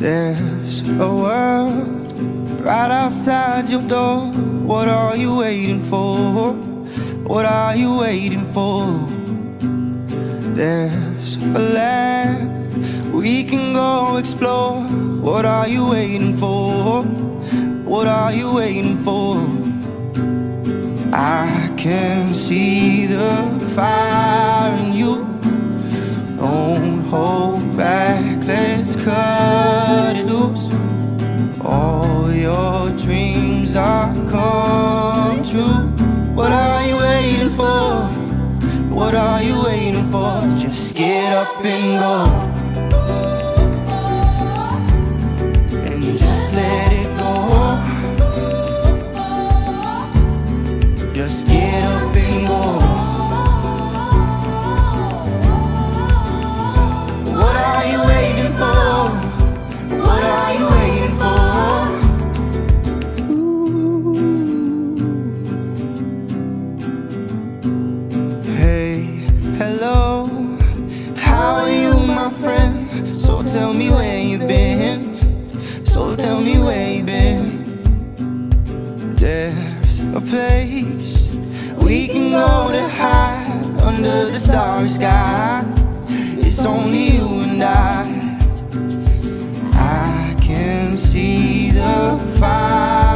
There's a world right outside your door. What are you waiting for? What are you waiting for? There's a land we can go explore. What are you waiting for? What are you waiting for? I can see the fire in you. Don't hold back, let's cut it loose. All your dreams are come true. What are you waiting for? What are you waiting for? Just get up and go. And just let it go. Just get up and go. What are you waiting for? What are you waiting for? Ooh. Hey, hello, how are you, my friend? So tell me where you've been. So tell me where you've been. There's a place we can go to hide under the starry sky. It's only you and I can see the fire